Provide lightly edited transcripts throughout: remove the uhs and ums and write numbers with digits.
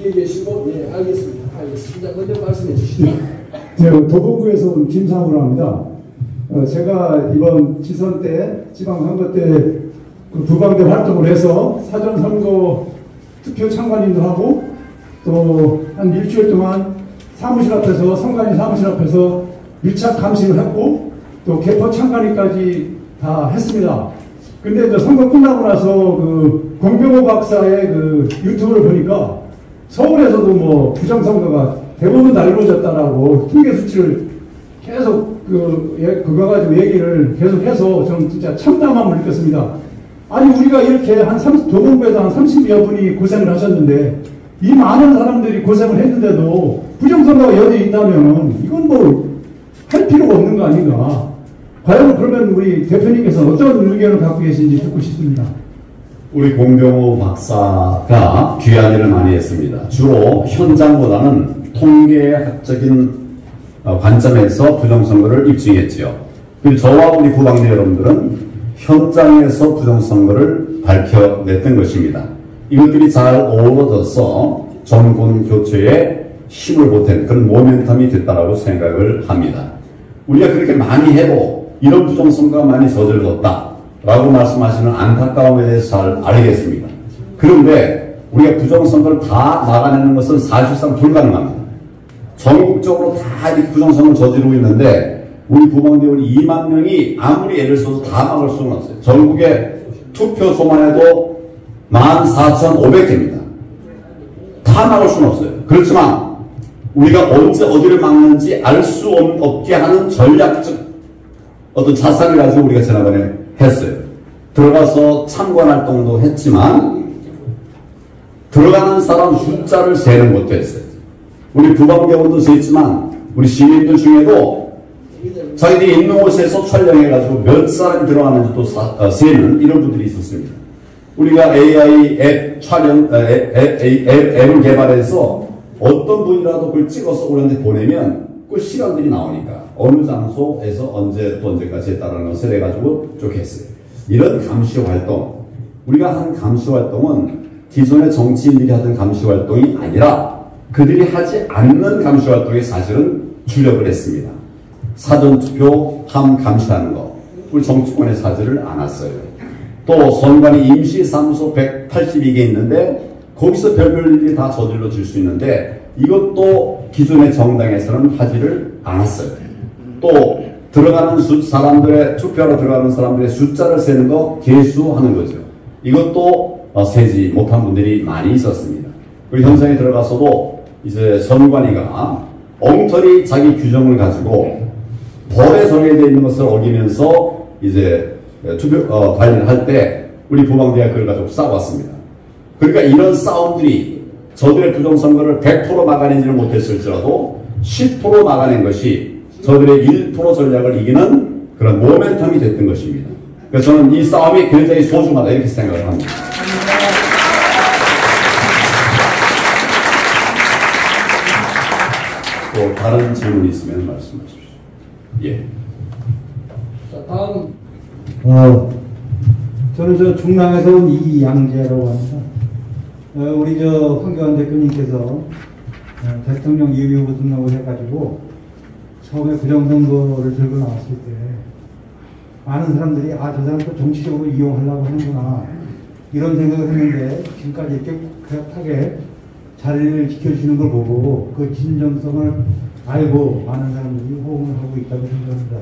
뒤에 계시고, 예, 알겠습니다. 알겠습니다. 먼저 말씀해 주시죠. 네, 도봉구에서 온 김상우라고 합니다. 제가 이번 지선 때, 지방선거 때 그 부방대 활동을 해서 사전선거 투표 참관인들하고 또 한 일주일 동안 사무실 앞에서, 선관위 사무실 앞에서 밀착 감식을 했고 또 개표 참관위까지 다 했습니다. 근데 또 선거 끝나고 나서 그 권병호 박사의 그 유튜브를 보니까 서울에서도 뭐 부정선거가 대부분 다 이루어졌다라고 통계 수치를 계속 그거 가지고 얘기를 계속해서 저는 진짜 참담함을 느꼈습니다. 아니 우리가 이렇게 도봉구에서 한 30여 분이 고생을 하셨는데 이 많은 사람들이 고생을 했는데도 부정선거가 여전히 있다면 이건 뭐 할 필요가 없는 거 아닌가. 과연 그러면 우리 대표님께서 어떤 의견을 갖고 계신지 듣고 싶습니다. 우리 공병호 박사가 귀한 일을 많이 했습니다. 주로 현장보다는 통계학적인 관점에서 부정선거를 입증했지요. 그리고 저와 우리 부방대 여러분들은 현장에서 부정선거를 밝혀냈던 것입니다. 이것들이 잘 어우러져서 정권 교체에 힘을 보탠 그런 모멘텀이 됐다라고 생각을 합니다. 우리가 그렇게 많이 해도 이런 부정선거가 많이 저질렀다라고 말씀하시는 안타까움에 대해서 잘 알겠습니다. 그런데 우리가 부정선거를 다 막아내는 것은 사실상 불가능합니다. 전국적으로 다 이렇게 부정선거를 저지르고 있는데 우리 부방대원이 2만 명이 아무리 애를 써서 다 막을 수는 없어요. 전국에 투표소만 해도 14,500개입니다. 다 막을 수는 없어요. 그렇지만 우리가 언제 어디를 막는지 알 수 없게 하는 전략적 어떤 자산을 가지고 우리가 지난번에 했어요. 들어가서 참관활동도 했지만 들어가는 사람 숫자를 세는 것도 했어요. 우리 부방대원도 세지만 우리 시민들 중에도 자기들이 있는 곳에서 촬영해가지고 몇 사람이 들어가는지 또 세는 이런 분들이 있었습니다. 우리가 AI 앱 촬영, 앱을 개발해서 어떤 분이라도 그걸 찍어서 우리한테 보내면 그 시간들이 나오니까 어느 장소에서 언제 또 언제까지 했다는 것을 해가지고 쭉 했어요. 이런 감시 활동, 우리가 한 감시 활동은 기존의 정치인들이 하던 감시 활동이 아니라 그들이 하지 않는 감시 활동에 사실은 주력을 했습니다. 사전투표 함 감시하는 거, 우리 정치권에서 하지를 않았어요. 또 선관위 임시사무소 182개 있는데 거기서 별별 일이 다 저질러 질 수 있는데 이것도 기존의 정당에서는 하지를 않았어요. 또 들어가는 사람들의 투표하러 들어가는 사람들의 숫자를 세는 거 개수하는 거죠. 이것도 세지 못한 분들이 많이 있었습니다. 그리고 현장에 들어가서도 이제 선관위가 엉터리 자기 규정을 가지고 법에 정해져 있는 것을 어기면서 이제 투표 관리를 할 때 우리 부방대가 그걸 가지고 싸웠습니다. 그러니까 이런 싸움들이 저들의 부정선거를 100% 막아내지는 못했을지라도 10% 막아낸 것이 저들의 1% 전략을 이기는 그런 모멘텀이 됐던 것입니다. 그래서 저는 이 싸움이 굉장히 소중하다 이렇게 생각을 합니다. 또 다른 질문이 있으면 말씀하십시오. 예. 자, 다음. 저는 저 중랑에서 온 이양재라고 합니다. 우리 저 황교안 대표님께서 대통령 예비 후보 등록을 해가지고 처음에 부정선거를 들고 나왔을 때 많은 사람들이 저 사람 또 정치적으로 이용하려고 하는구나 이런 생각을 했는데 지금까지 이렇게 그렇게 자리를 지켜주시는 걸 보고 그 진정성을 알고 많은 사람들이 호응을 하고 있다고 생각합니다.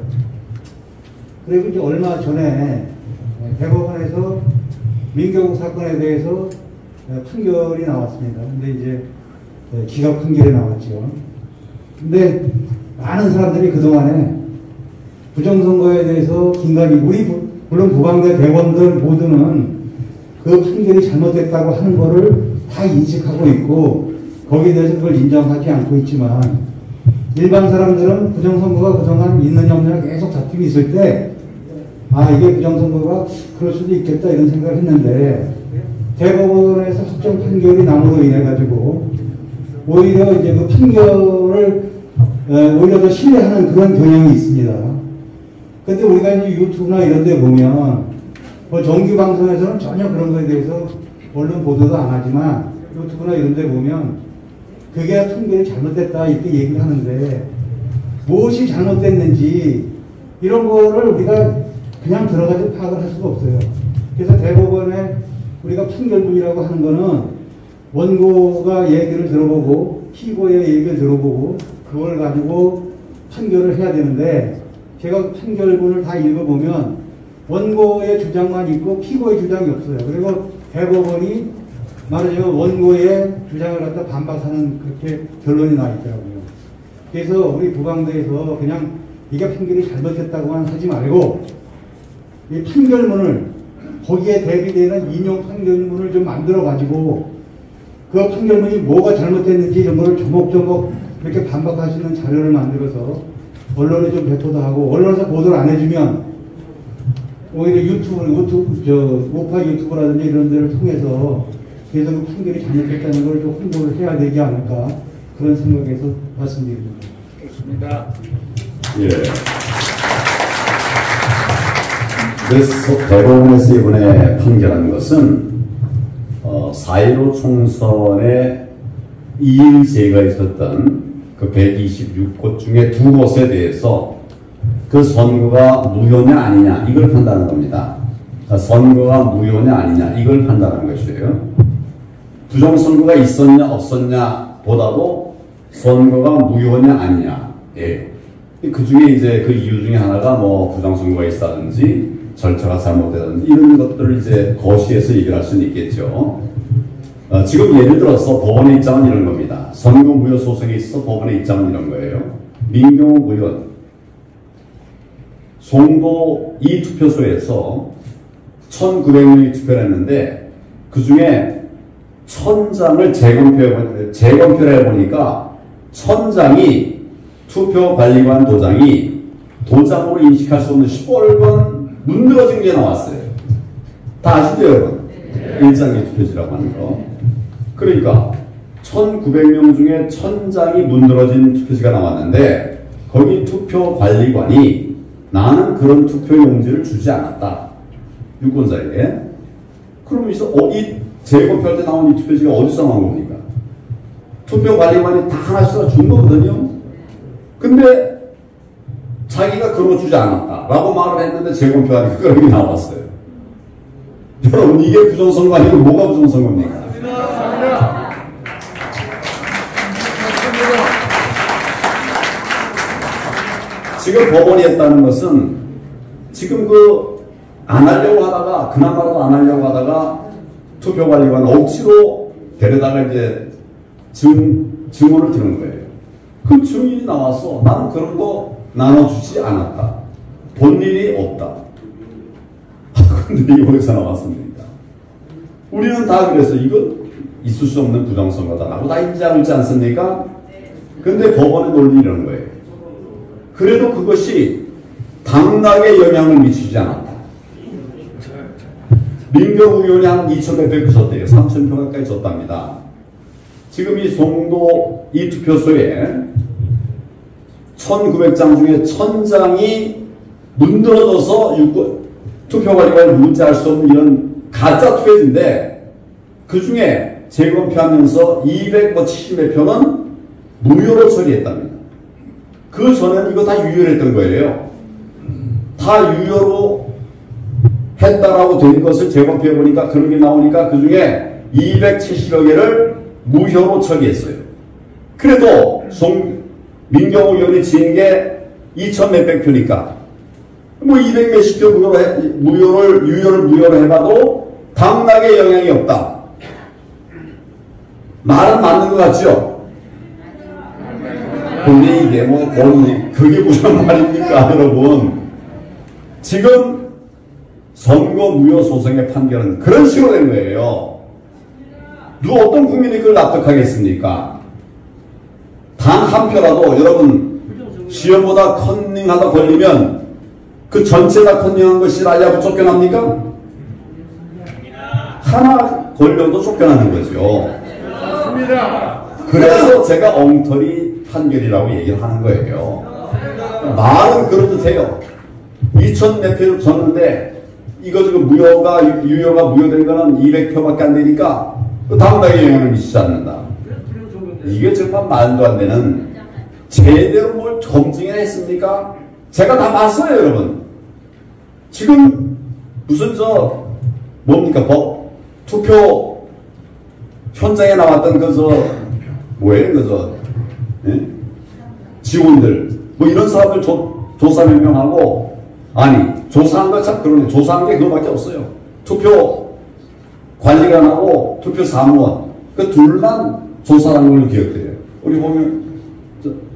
그리고 이제 얼마 전에 대법원에서 민경욱 사건에 대해서 판결이 나왔습니다. 근데 이제 기각 판결이 나왔죠. 근데 많은 사람들이 그동안에 부정선거에 대해서 긴가민가, 우리 물론 부방대 대원들 모두는 그 판결이 잘못됐다고 하는 거를 다 인식하고 있고 거기에 대해서 그걸 인정하지 않고 있지만 일반 사람들은 부정선거가 그동안 있느냐 없느냐 계속 다툼이 있을 때 이게 부정선거가 그럴 수도 있겠다 이런 생각을 했는데 대법원에서 확정 판결이 남으로 인해 가지고 오히려 이제 그 판결을 오히려 더 신뢰하는 그런 경향이 있습니다. 근데 우리가 이제 유튜브나 이런 데 보면 뭐 정규 방송에서는 전혀 그런 거에 대해서 언론 보도도 안 하지만 유튜브나 이런 데 보면 그게 판결이 잘못됐다 이렇게 얘기를 하는데 무엇이 잘못됐는지 이런 거를 우리가 그냥 들어가서 파악을 할 수가 없어요. 그래서 대법원에 우리가 판결문이라고 하는 거는 원고가 얘기를 들어보고 피고의 얘기를 들어보고 그걸 가지고 판결을 해야 되는데 제가 판결문을 다 읽어보면 원고의 주장만 있고 피고의 주장이 없어요. 그리고 대법원이 말하자면 원고의 주장을 갖다 반박하는 그렇게 결론이 나 있더라고요. 그래서 우리 부방대에서 그냥 이게 판결이 잘못됐다고만 하지 말고 이 판결문을 거기에 대비되는 인용 판결문을 좀 만들어 가지고 그 판결문이 뭐가 잘못됐는지 이런 거를 조목조목 이렇게 반박할 수 있는 자료를 만들어서 언론에 좀 배포도 하고 언론에서 보도를 안 해주면 오히려 우파 유튜브라든지 이런 데를 통해서 계속 그 판결이 잘못됐다는 걸 좀 홍보를 해야 되지 않을까 그런 생각에서 말씀드립니다. 좋습니다. 예. 그래서 대법원에서 이번에 판결한 것은 4.15 총선에 이의 제기가 있었던 그 126곳 중에 2곳에 대해서 그 선거가 무효냐 아니냐 이걸 판단하는 겁니다. 선거가 무효냐 아니냐 이걸 판단하는 것이에요. 부정선거가 있었냐 없었냐 보다도 선거가 무효냐 아니냐. 예. 그 중에 이제 그 이유 중에 하나가 뭐 부정선거가 있었든지 절차가 잘못되든지 이런 것들을 이제 거시해서 얘기를 할 수는 있겠죠. 지금 예를 들어서 법원의 입장은 이런 겁니다. 선거 무효 소송에 있어서 법원의 입장은 이런 거예요. 민경욱 의원 송도 이 투표소에서 1900명이 투표를 했는데 그 중에 1000장을 재검표를 해보니까 1000장이 투표관리관 도장이 도장으로 인식할 수 없는 시뻘건 문드러진 게 나왔어요. 다 아시죠 여러분? 일장기 투표지라고 하는 거. 그러니까 1900명 중에 1000장이 문드러진 투표지가 나왔는데 거기 투표관리관이 나는 그런 투표용지를 주지 않았다. 유권자에게. 그러면서 이 재검표할 때 나온 이 투표지가 어디서 나온 겁니까? 투표관리관이 다 하나씩 준 거거든요. 근데 자기가 그런 거 주지 않았다 라고 말을 했는데 재검표하니까 그런 게 나왔어요. 여러분 이게 부정선거 아니고 뭐가 부정선거입니까? 지금 법원이 했다는 것은 지금 안 하려고 하다가 그나마라도 안 하려고 하다가 투표관리관 억지로 데려다가 이제 증언을 들은 거예요. 그 증인이 나와서 나는 그런 거 나눠주지 않았다. 본 일이 없다. 근데 이거 어디서 나왔습니까? 우리는 다 그래서 이건 있을 수 없는 부정선거다라고 다 인지하고 있지 않습니까? 근데 법원의 논리 이런 거예요. 그래도 그것이 당락에 영향을 미치지 않았다. 민경욱 의원이 한 2,100표 졌대요. 3,000표 가까이 졌답니다. 지금 이 송도 이 투표소에 1900장 중에 1000장이 문드러져서 투표관리관을 문제할 수 없는 이런 가짜 투표지인데 그 중에 재검표하면서 270몇 표는 무효로 처리했답니다. 그 전에는 이거 다 유효를 했던 거예요. 다 유효로 했다라고 된 것을 재검표해보니까 그런 게 나오니까 그 중에 270여 개를 무효로 처리했어요. 그래도 민경욱 의원이 진 게 2,몇백 표니까 뭐 200 몇십 표 유효를 해봐도 당락에 영향이 없다. 말은 맞는 것 같죠? 근데 이게 그게 무슨 말입니까 여러분? 지금 선거 무효 소송의 판결은 그런 식으로 된 거예요. 어떤 국민이 그걸 납득하겠습니까? 단 한 표라도 여러분 시험보다 컨닝하다 걸리면 그 전체 다 컨닝한 것이 라이하고 쫓겨납니까? 하나 걸려도 쫓겨나는 거죠. 그래서 제가 엉터리 판결이라고 얘기를 하는 거예요. 말은 그렇듯해요. 2,000몇 표를 졌는데 이거 지금 유효가 무효된 거는 200표밖에 안 되니까 그 당락에 영향을 미치지 않는다. 이게 정말 말도 안 되는, 제대로 뭘 검증을 했습니까? 제가 다 봤어요, 여러분. 지금 무슨 뭡니까, 투표 현장에 나왔던 뭐예요, 예? 직원들, 뭐 이런 사람들 조사 명령하고, 아니, 조사한 거 참 그러네. 조사한 게 그거밖에 없어요. 투표 관리관하고 투표 사무원, 그 둘만 조사하는 걸로 기억돼요. 우리 보면,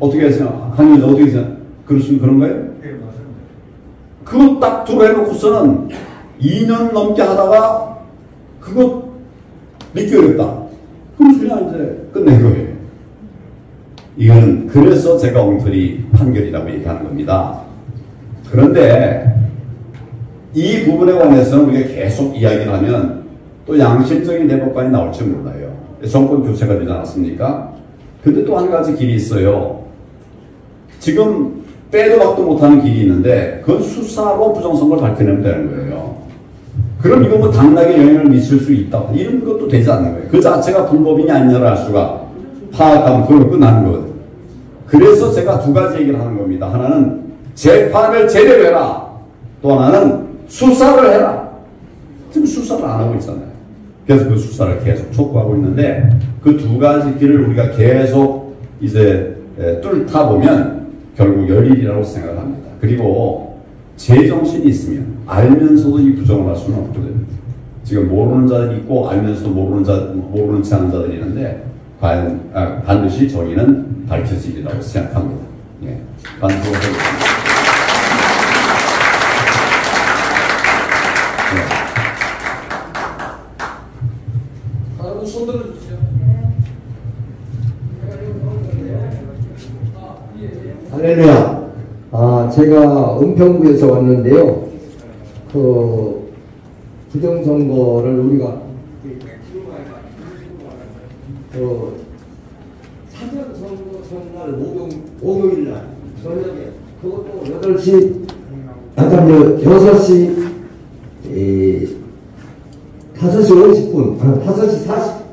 어떻게 하세요? 한일 어떻게 하세요? 그런가요? 네, 맞아요. 그거 딱 두고 해놓고서는 2년 넘게 하다가, 그거 믿기 어렵다. 그럼 그냥 이제 끝낸 거예요. 이거는 그래서 제가 엉터리 판결이라고 얘기하는 겁니다. 그런데 이 부분에 관해서는 우리가 계속 이야기를 하면 또 양심적인 대법관이 나올지 몰라요. 정권 교체가 되지 않았습니까? 근데 또 한 가지 길이 있어요. 지금 빼도 박도 못하는 길이 있는데 그건 수사로 부정선거를 밝혀내면 되는 거예요. 그럼 이거 뭐 당락에 영향을 미칠 수 있다, 이런 것도 되지 않는 거예요. 그 자체가 불법이냐 아니냐를 알 수가 파악하면 그걸로 끝나는 거거든요. 그래서 제가 두 가지 얘기를 하는 겁니다. 하나는 재판을 제대로 해라. 또 하나는 수사를 해라. 지금 수사를 안 하고 있잖아요. 그래서 그 수사를 계속 촉구하고 있는데 그 두 가지 길을 우리가 계속 이제 뚫다 보면 결국 열일이라고 생각을 합니다. 그리고 제정신이 있으면 알면서도 이 부정을 할 수는 없거든요. 지금 모르는 자들이 있고 알면서도 모르는 체 하는 자들이 있는데 과연 반드시 정의는 밝혀지리라고 생각합니다. 예, 반드시 하겠습니다. 다음은 손 들어주세요. 할렐루야. 제가 은평구에서 왔는데요. 그 부정선거를 우리가 사전선거 전날 목요일날 저녁에 그것도 8시 아까 6시 5시 50분 5시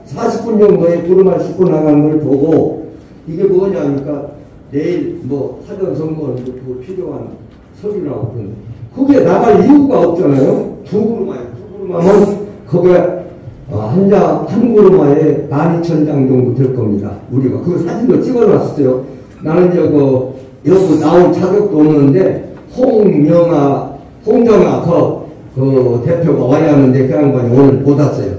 40분 정도에 구름알 10분 나간 걸 보고 이게 뭐냐니까 내일 뭐 사전선거 필요한 서류라고 그러는데 그게 나갈 이유가 없잖아요. 두 그루마면 그게 한 그루마에 12,000장 정도 될 겁니다. 우리가 그 사진도 찍어놨어요. 나는 여기 나올 자격도 없는데 홍정아 그 대표가 와야 하는데 그 양반이 오늘 못 왔어요.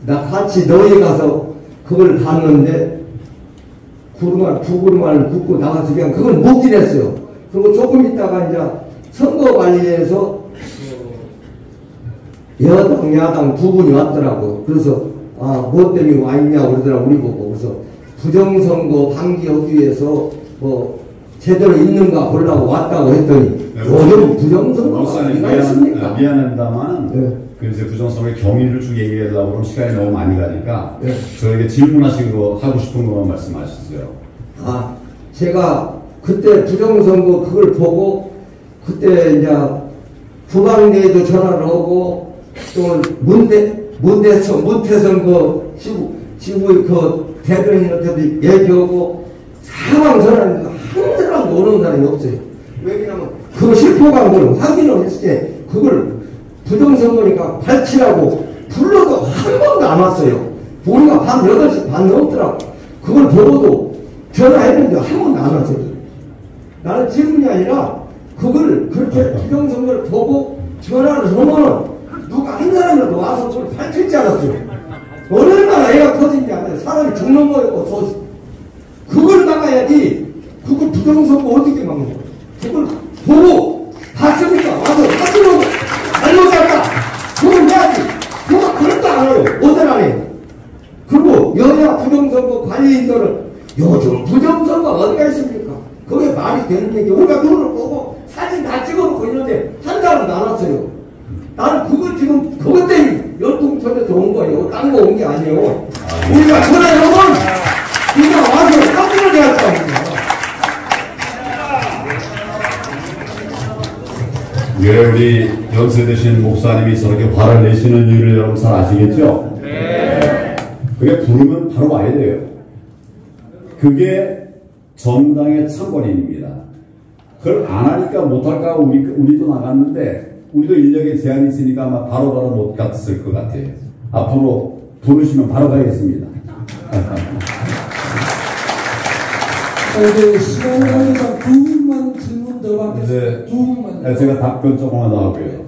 나 같이 너희 가서 그걸 봤는데 두 그루마를 굽고 나가서 그냥 그걸 못 지냈어요. 그리고 조금 있다가 이제 선거관리에서 여당 야당 두 분이 왔더라고. 그래서 뭐 때문에 와 있냐 그러더라고. 우리 보고. 그래서 부정선거 방지하기 위해서 뭐 제대로 있는가 보려고 왔다고 했더니 요즘 부정선거가 어디가 있습니까? 미안합니다만 네. 그래서 부정선거의 경위를 쭉 얘기하려고 그러면 시간이 너무 많이 가니까 네. 저에게 질문하신 거 하고 싶은 것만 말씀하시죠. 제가 그때 부정선거 그걸 보고 그때 이제 부방내에도 전화를 하고 또 문태선 그 지구의 그 대변인한테도 얘기하고 사방 전화했는데 한 사람도 오는 사람이 없어요. 왜냐면 그 실효한 걸 확인을 했을 때 그걸 부정선거니까 밝히라고 불러도 한 번도 안 왔어요. 우리가 밤 8시 반 넘더라고. 그걸 보고도 전화했는데 한 번도 안 왔어요. 나는 지금이 아니라 그걸 그렇게 부정선거를 보고 전화를 하면은 누가 한 사람이라도 와서 그걸 밝힐 줄 알았어요. 얼마나 애가 터진지 알아요. 사람이 죽는 거였고 그걸 나가야지. 그걸 부정선거 어떻게 막는 거야. 그걸 보고 봤으니까 와서 확인하고 잘못했다. 그걸 해야지. 그거 그것도 안 해요. 어딜 안 해요. 그리고 여야 부정선거 관리인들은 요즘 부정선거 어디가 있습니까? 그게 말이 되는 얘기. 우리가 눈을 보고 사진 다 찍어놓고 있는데 한 사람도 안 왔어요. 나는 그걸 지금 그것 때문에 열동천에서 온 거예요. 딴 거 온 게 아니에요. 우리가 전화해보면 그냥 와서 확인을 해야 할 거 아닙니까? 왜 우리 연세되신 목사님이 저렇게 화를 내시는 이유를 여러분 잘 아시겠죠? 네. 그게 부르면 바로 와야 돼요. 그게 정당의 참관인입니다. 그걸 안 하니까 못할까 우리도 나갔는데 우리도 인력에 제한이 있으니까 아마 바로바로 못 갔을 것 같아요. 앞으로 부르시면 바로 가겠습니다. 이제 시간이 가니까 두 분만 질문 더 받겠습니다. 두 분만. 제가 답변 조금만 더 하고요.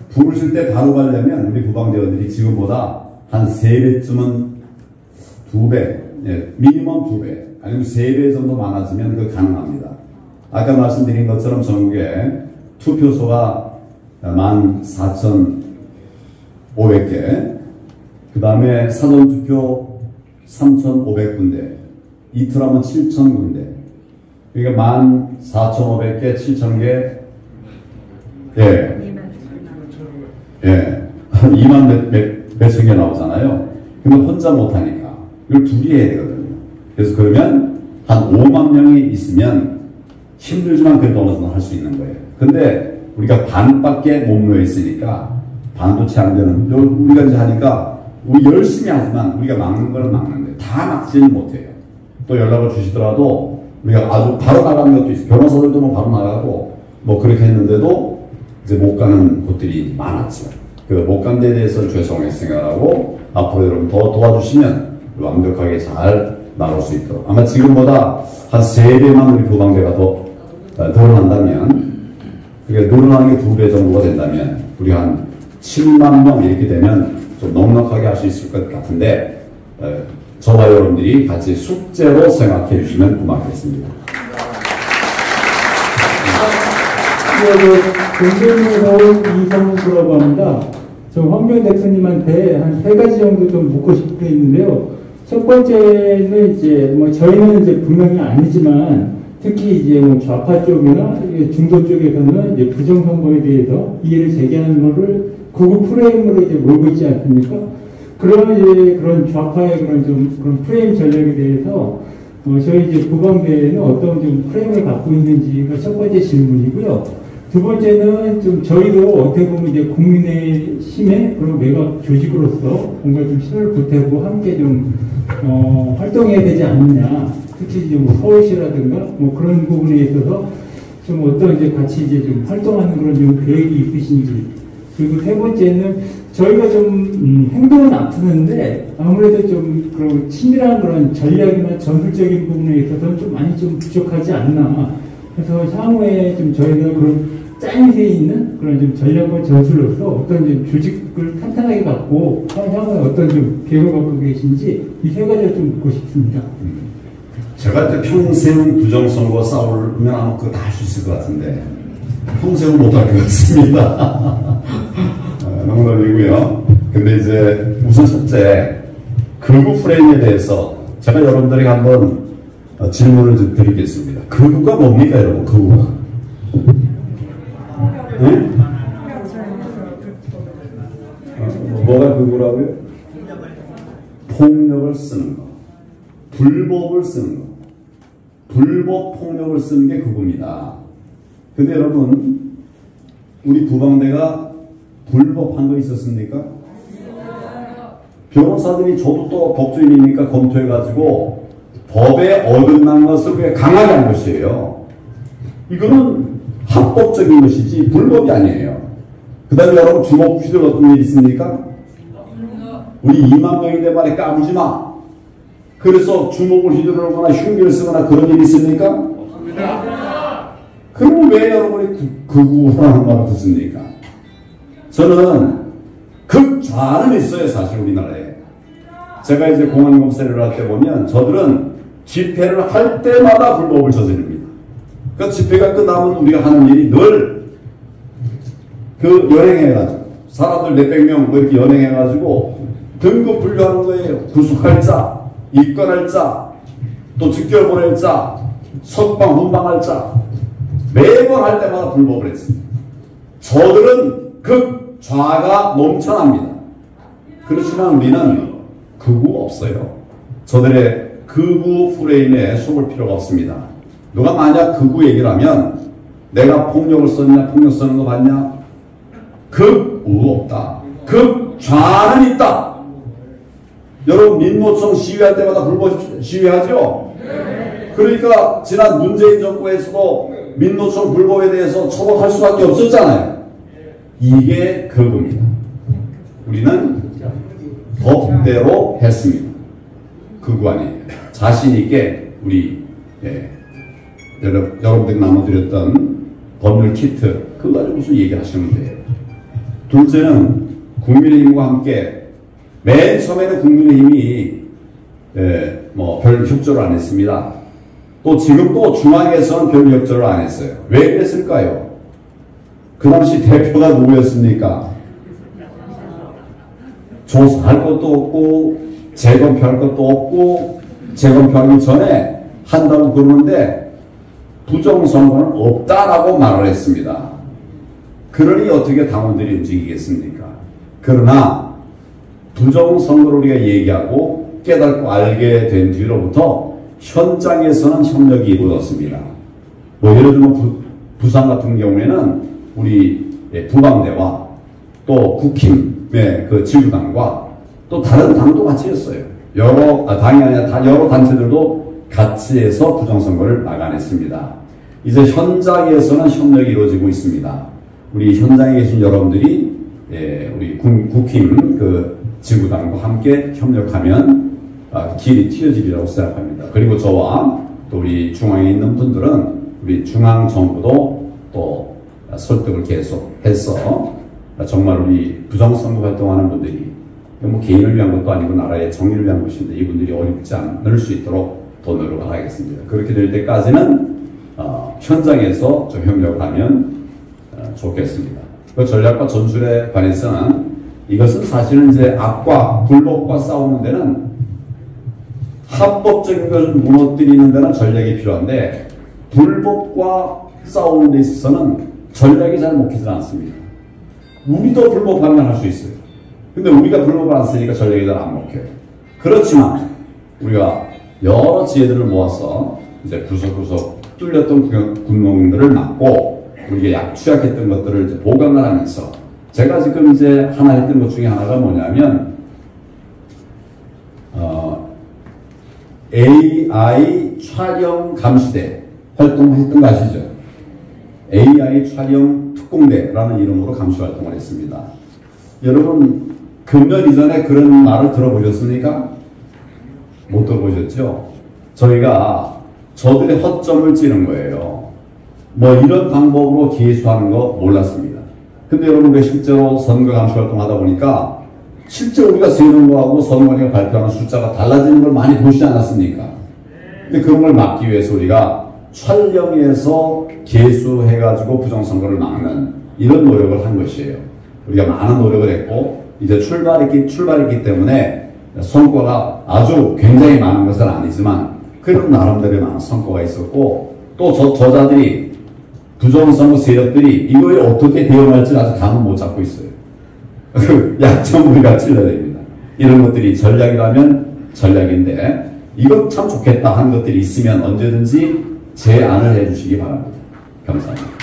부르실 때 바로 가려면 우리 부방대원들이 지금보다 한 3배쯤은 2배, 미니멈 2배, 아니면 3배 정도 많아지면 그 가능합니다. 아까 말씀드린 것처럼 전국에 투표소가 14,500개, 그 다음에 사전투표 3,500군데, 이틀 하면 7,000군데, 그러니까 14,500개, 7,000개, 한 2만 몇천 개 나오잖아요. 근데 혼자 못하니까 이걸 둘이 해야 되거든요. 그래서 그러면 한 5만 명이 있으면 힘들지만 그래도 어느 정도 할 수 있는 거예요. 근데 우리가 반밖에 못 모여 있으니까 반도 채 안 되는, 우리가 이제 하니까 우리 열심히 하지만 우리가 막는 거는 막는데 다 막지는 못해요. 또 연락을 주시더라도 우리가 아주 바로 나가는 것도 있어요. 변호사들도 뭐 바로 나가고 뭐 그렇게 했는데도 이제 못 가는 곳들이 많았죠. 그 못 간 데에 대해서 죄송하게 생각하고 앞으로 여러분 더 도와주시면 완벽하게 잘 나올 수 있도록, 아마 지금보다 한 3배만 우리 부방대가 더 늘어난다면, 그게 늘어나는 게 2배 정도가 된다면 우리 한 7만 명 이렇게 되면 좀 넉넉하게 할 수 있을 것 같은데, 저와 여러분들이 같이 숙제로 생각해 주시면 고맙겠습니다. 공동으로 이성수라고 합니다. 저 황교안 대표님한테 한 3가지 정도 좀 묻고 싶은 게 있는데요. 첫 번째는 이제 뭐 저희는 이제 분명히 아니지만 특히 이제 뭐 좌파 쪽이나 중도 쪽에서는 이제 부정선거에 대해서 이해를 제기하는 거를 극우 프레임으로 이제 몰고 있지 않습니까? 그런 이제 그런 좌파의 그런 프레임 전략에 대해서 저희 이제 부방대에는 어떤 좀 프레임을 갖고 있는지가 첫 번째 질문이고요. 두 번째는 좀 저희도 어떻게 보면 이제 국민의힘의 그런 외곽 조직으로서 뭔가 좀 힘을 보태고 함께 좀 활동해야 되지 않느냐. 특히 이제 뭐 서울시라든가 뭐 그런 부분에 있어서 좀 어떤 이제 같이 이제 좀 활동하는 그런 좀 계획이 있으신지. 그리고 세 번째는 저희가 좀 행동은 아프는데 아무래도 좀 그런 친밀한 그런 전략이나 전술적인 부분에 있어서는 좀 많이 좀 부족하지 않나. 그래서 향후에 좀 저희가 그런 짜임새 있는 그런 좀 전략과 전술로서 어떤 좀 조직을 탄탄하게 갖고 향후에 어떤 좀 계획을 갖고 계신지 이 세 가지를 좀 묻고 싶습니다. 제가 이제 평생 부정선거 싸우면 아마 그거 다 할 수 있을 것 같은데 평생은 못할 것 같습니다. 농담이고요. 근데 이제 우선 첫째, 극우 프레임에 대해서 제가 여러분들에게 한번 질문을 드리겠습니다. 극우가 뭡니까, 여러분? 극우가? 네? 뭐가 극우라고요? 폭력을 쓰는 거, 불법을 쓰는 거, 불법 폭력을 쓰는 게 극우입니다. 근데 여러분, 우리 부방대가 불법한 거 있었습니까? 변호사들이 저도 또 법조인이니까 검토해가지고 법에 어긋난 것을 왜 강하게 한 것이에요. 이거는 합법적인 것이지 불법이 아니에요. 그 다음에 여러분 주먹 휘둘 어떤 일 있습니까? 우리 2만 명인데 말에 까부지 마. 그래서 주먹을 휘두르거나 흉기를 쓰거나 그런 일이 있습니까? 없습니다. 그럼 왜 여러분이 극우라는 말을 듣습니까? 저는 극좌는 있어요, 사실 우리나라에. 제가 이제 공안검사를 할 때 보면 저들은 집회를 할 때마다 불법을 저지릅니다. 그러니까 집회가 끝나면 우리가 하는 일이 늘 그 연행해가지고 사람들 몇백 명 뭐 이렇게 연행해가지고 등급 분류하는 거예요. 구속할 자, 입건할 자, 또 즉결 보낼 자, 석방 훈방할 자, 매번 할 때마다 불법을 했습니다. 저들은 극좌가 넘쳐납니다. 그렇지만 우리는 극우 없어요. 저들의 극우 프레임에 속을 필요가 없습니다. 누가 만약 극우 얘기를 하면 내가 폭력을 썼냐, 폭력 쓰는 거 봤냐? 극우 없다. 극좌는 있다. 여러분 민노총 시위할 때마다 불법 시위하죠? 그러니까 지난 문재인 정부에서도 민노총 불법에 대해서 처벌할 수밖에 없었잖아요. 이게 그겁니다. 우리는 법대로 했습니다. 그구안이에요. 자신 있게 우리 여러분들이 나눠드렸던 법률 키트 그거 가지고 무슨 얘기하시면 돼요. 둘째는 국민의힘과 함께 맨 처음에는 국민의힘이 별 협조를 안 했습니다. 또 지금 또 중앙에서는 별 협조를 안 했어요. 왜 그랬을까요? 그 당시 대표가 누구였습니까? 조사할 것도 없고 재검표할 것도 없고 재검표하기 전에 한다고 그러는데 부정선거는 없다라고 말을 했습니다. 그러니 어떻게 당원들이 움직이겠습니까? 그러나 부정선거를 우리가 얘기하고 깨닫고 알게 된 뒤로부터 현장에서는 협력이 이루어졌습니다. 뭐 예를 들면 부산 같은 경우에는 우리 부방대와 또 국힘의 그 지구당과 또 다른 당도 같이 했어요. 당이 아니라 여러 단체들도 같이 해서 부정선거를 막아냈습니다. 이제 현장에서는 협력이 이루어지고 있습니다. 우리 현장에 계신 여러분들이 우리 국힘 그 지구당과 함께 협력하면 길이 트여지리라고 생각합니다. 그리고 저와 또 우리 중앙에 있는 분들은 우리 중앙정부도 또 설득을 계속해서 정말 우리 부정선거 활동하는 분들이 뭐 개인을 위한 것도 아니고 나라의 정의를 위한 것인데 이분들이 어렵지 않을 수 있도록 더 노력을 하겠습니다. 그렇게 될 때까지는 현장에서 좀 협력하면 좋겠습니다. 그 전략과 전술에 관해서는 이것은 사실은 이제 악과 불법과 싸우는 데는 합법적인 것을 무너뜨리는 데는 전략이 필요한데 불법과 싸우는 데 있어서는 전략이 잘 먹히지 않습니다. 우리도 불법하면 할 수 있어요. 근데 우리가 불법을 안 쓰니까 전략이 잘 안 먹혀요. 그렇지만 우리가 여러 지혜들을 모아서 이제 구석구석 뚫렸던 구멍들을 막고 우리가 취약했던 것들을 이제 보강을 하면서 제가 지금 이제 하나 했던 것 중에 하나가 뭐냐면 AI 촬영 감시대 활동했던 거 아시죠? AI 촬영 특공대라는 이름으로 감시 활동을 했습니다. 여러분 금년 이전에 그런 말을 들어보셨습니까? 못 들어보셨죠? 저희가 저들의 허점을 찌른 거예요. 뭐 이런 방법으로 기회수하는 거 몰랐습니다. 근데 여러분 실제로 선거 감시 활동 하다 보니까 실제 우리가 세는 거하고 선관위가 발표하는 숫자가 달라지는 걸 많이 보시지 않았습니까? 근데 그런 걸 막기 위해서 우리가 촬영해서 개수해가지고 부정선거를 막는 이런 노력을 한 것이에요. 우리가 많은 노력을 했고 이제 출발했기 때문에 성과가 아주 굉장히 많은 것은 아니지만 그런 나름대로의 많은 성과가 있었고 또 저자들이 부정선거 세력들이 이거에 어떻게 대응할지 아직 감은 못 잡고 있어요. 약점 우리가 찔러야 됩니다. 이런 것들이 전략이라면 전략인데 이거 참 좋겠다 하는 것들이 있으면 언제든지 제안을 해주시기 바랍니다. 감사합니다.